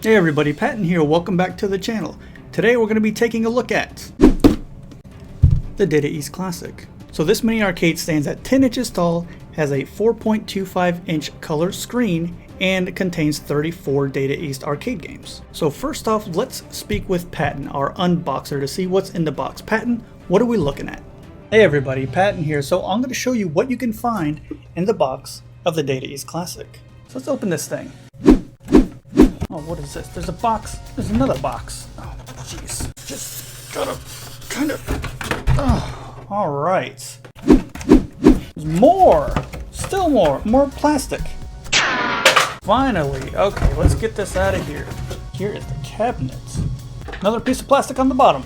Hey everybody, Patton here, welcome back to the channel. Today we're going to be taking a look at the Data East Classic. So this mini arcade stands at 10 inches tall, has a 4.25 inch color screen, and contains 34 Data East arcade games. So first off, let's speak with Patton, our unboxer, to see what's in the box. Patton, what are we looking at? Hey everybody, Patton here. So I'm going to show you what you can find in the box of the Data East Classic. So let's open this thing. Oh, what is this? There's a box. There's another box. Oh, jeez. Just gotta kind of... Oh, alright. There's more! Still more! More plastic. Finally! Okay, let's get this out of here. Here is the cabinet. Another piece of plastic on the bottom.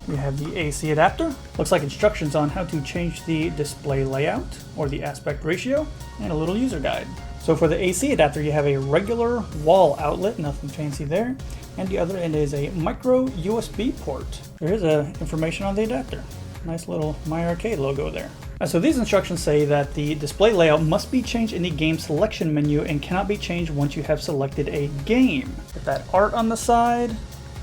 We have the AC adapter. Looks like instructions on how to change the display layout or the aspect ratio, and a little user guide. So for the AC adapter, you have a regular wall outlet, nothing fancy there, and the other end is a micro USB port. There is information on the adapter. Nice little My Arcade logo there. So these instructions say that the display layout must be changed in the game selection menu and cannot be changed once you have selected a game. Get that art on the side.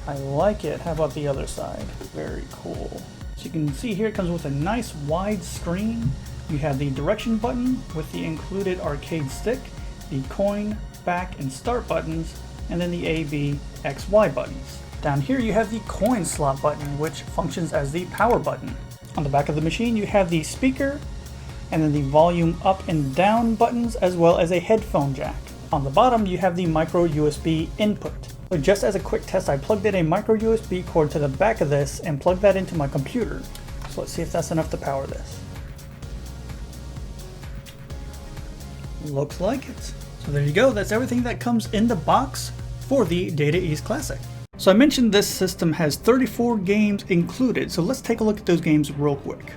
I like it. How about the other side? Very cool. So you can see here it comes with a nice wide screen. You have the direction button with the included arcade stick, the coin, back, and start buttons, and then the A, B, X, Y buttons. Down here you have the coin slot button, which functions as the power button. On the back of the machine you have the speaker, and then the volume up and down buttons, as well as a headphone jack. On the bottom you have the micro USB input. So just as a quick test, I plugged in a micro USB cord to the back of this and plugged that into my computer. So let's see if that's enough to power this. Looks like it. So there you go, that's everything that comes in the box for the Data East Classic. So I mentioned this system has 34 games included, so let's take a look at those games real quick.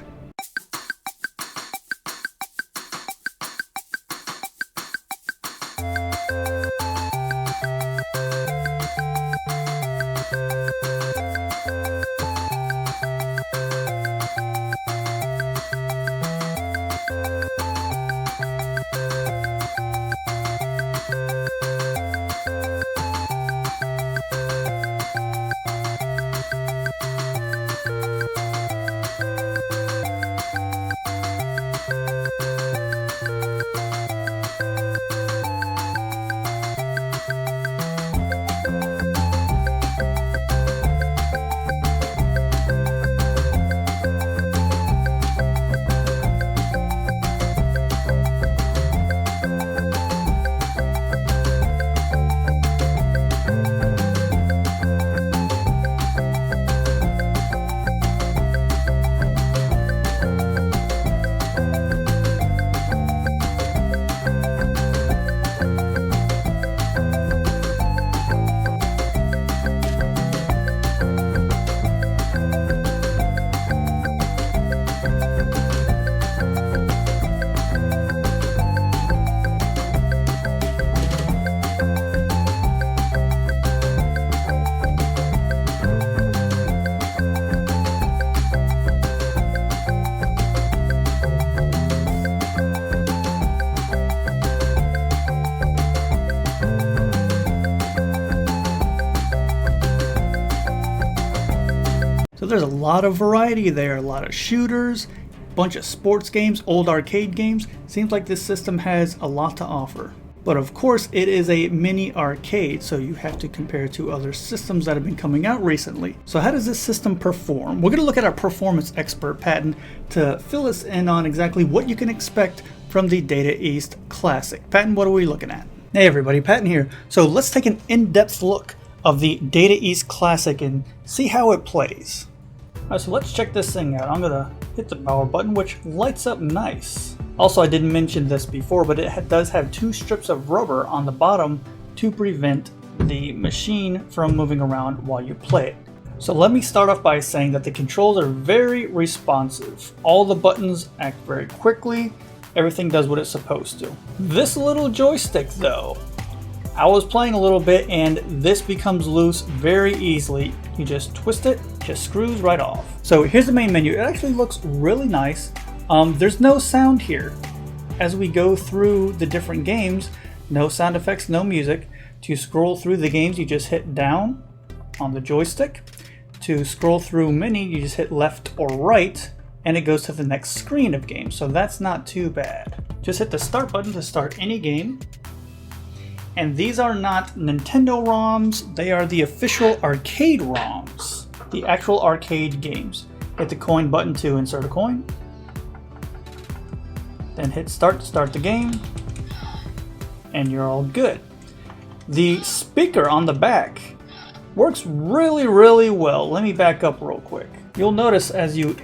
So there's a lot of variety there, a lot of shooters, bunch of sports games, old arcade games. Seems like this system has a lot to offer. But of course it is a mini arcade, so you have to compare it to other systems that have been coming out recently. So how does this system perform? We're going to look at our performance expert, Patton, to fill us in on exactly what you can expect from the Data East Classic. Patton, what are we looking at? Hey everybody, Patton here. So let's take an in-depth look of the Data East Classic and see how it plays. Alright, so let's check this thing out. I'm gonna hit the power button, which lights up nice. Also, I didn't mention this before, but it does have two strips of rubber on the bottom to prevent the machine from moving around while you play it. So let me start off by saying that the controls are very responsive. All the buttons act very quickly. Everything does what it's supposed to. This little joystick though, I was playing a little bit and this becomes loose very easily. You just twist it, just screws right off. So here's the main menu. It actually looks really nice. There's no sound here. As we go through the different games, no sound effects, no music. To scroll through the games, you just hit down on the joystick. To scroll through many, you just hit left or right, and it goes to the next screen of games, so that's not too bad. Just hit the start button to start any game. And these are not Nintendo ROMs, they are the official arcade ROMs, the actual arcade games. Hit the coin button to insert a coin. Then hit start to start the game, and you're all good. The speaker on the back works really well. Let me back up real quick. You'll notice as you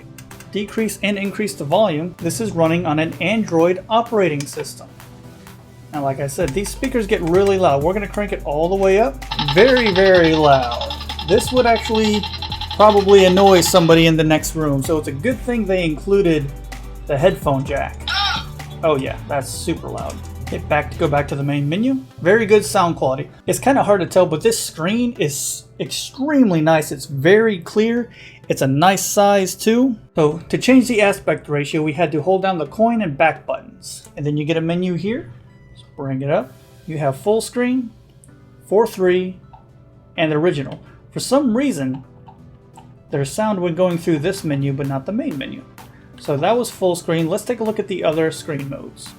decrease and increase the volume, this is running on an Android operating system. And like I said, these speakers get really loud. We're gonna crank it all the way up. Very loud. This would actually probably annoy somebody in the next room, so it's a good thing they included the headphone jack. Oh yeah, that's super loud. Hit back to go back to the main menu. Very good sound quality. It's kind of hard to tell, but this screen is extremely nice. It's very clear. It's a nice size too. So to change the aspect ratio, we had to hold down the coin and back buttons. And then you get a menu here. Let's bring it up. You have full screen, 4:3, and the original. For some reason, there's sound when going through this menu, but not the main menu. So that was full screen. Let's take a look at the other screen modes.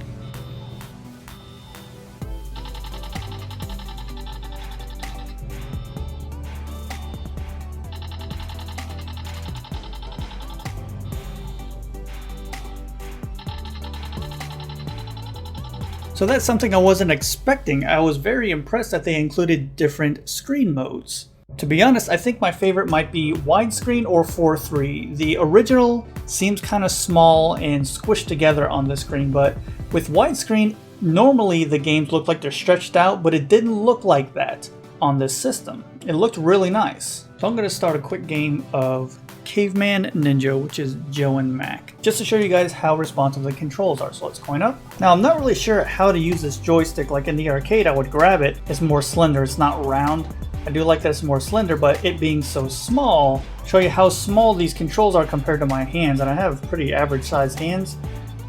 So that's something I wasn't expecting. I was very impressed that they included different screen modes. To be honest, I think my favorite might be widescreen or 4:3. The original seems kind of small and squished together on the screen, but with widescreen, normally the games look like they're stretched out, but it didn't look like that on this system. It looked really nice. So I'm going to start a quick game of Caveman Ninja, which is Joe and Mac, just to show you guys how responsive the controls are. So let's coin up. Now I'm not really sure how to use this joystick. Like in the arcade, I would grab it. It's more slender, it's not round. I do like that it's more slender, but it being so small, show you how small these controls are compared to my hands. And I have pretty average sized hands.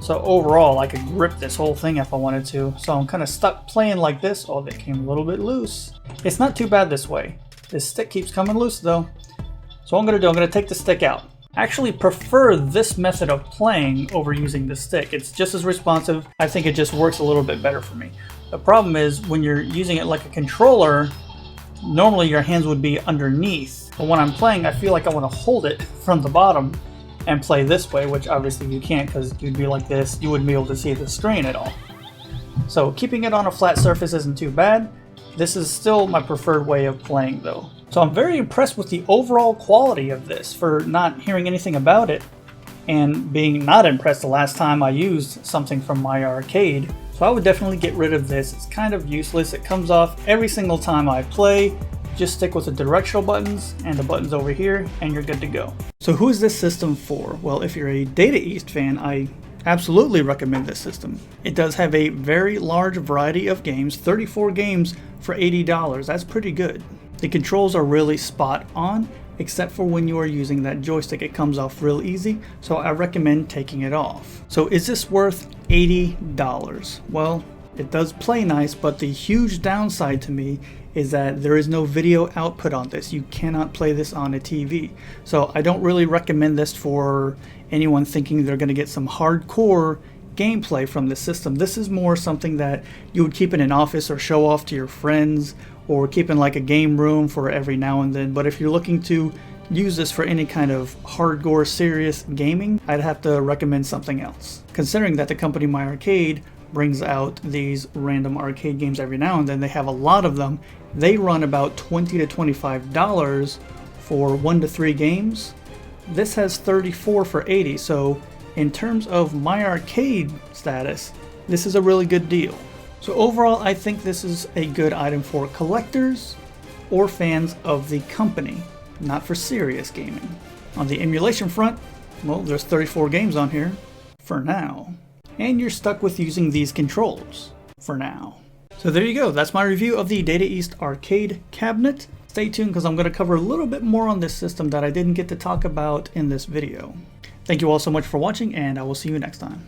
So overall, I could grip this whole thing if I wanted to. So I'm kind of stuck playing like this. Oh, they came a little bit loose. It's not too bad this way. This stick keeps coming loose though. So what I'm going to take the stick out. I actually prefer this method of playing over using the stick. It's just as responsive. I think it just works a little bit better for me. The problem is when you're using it like a controller, normally your hands would be underneath. But when I'm playing, I feel like I want to hold it from the bottom and play this way, which obviously you can't because you'd be like this. You wouldn't be able to see the screen at all. So keeping it on a flat surface isn't too bad. This is still my preferred way of playing though. So I'm very impressed with the overall quality of this for not hearing anything about it and being not impressed the last time I used something from my arcade. So I would definitely get rid of this. It's kind of useless. It comes off every single time I play. Just stick with the directional buttons and the buttons over here and you're good to go. So who is this system for? Well, if you're a Data East fan, I absolutely recommend this system. It does have a very large variety of games, 34 games for $80. That's pretty good. The controls are really spot on, except for when you are using that joystick. It comes off real easy, so I recommend taking it off. So is this worth $80? Well, it does play nice, but the huge downside to me is that there is no video output on this. You cannot play this on a TV. So I don't really recommend this for anyone thinking they're going to get some hardcore gameplay from this system. This is more something that you would keep in an office or show off to your friends, or keep in like a game room for every now and then. But if you're looking to use this for any kind of hardcore serious gaming, I'd have to recommend something else. Considering that the company My Arcade brings out these random arcade games every now and then, they have a lot of them. They run about $20 to $25 for 1 to 3 games. This has 34 for 80, so in terms of My Arcade status, this is a really good deal. So overall, I think this is a good item for collectors or fans of the company, not for serious gaming. On the emulation front, well, there's 34 games on here, for now. And you're stuck with using these controls, for now. So there you go, that's my review of the Data East arcade cabinet. Stay tuned because I'm going to cover a little bit more on this system that I didn't get to talk about in this video. Thank you all so much for watching, and I will see you next time.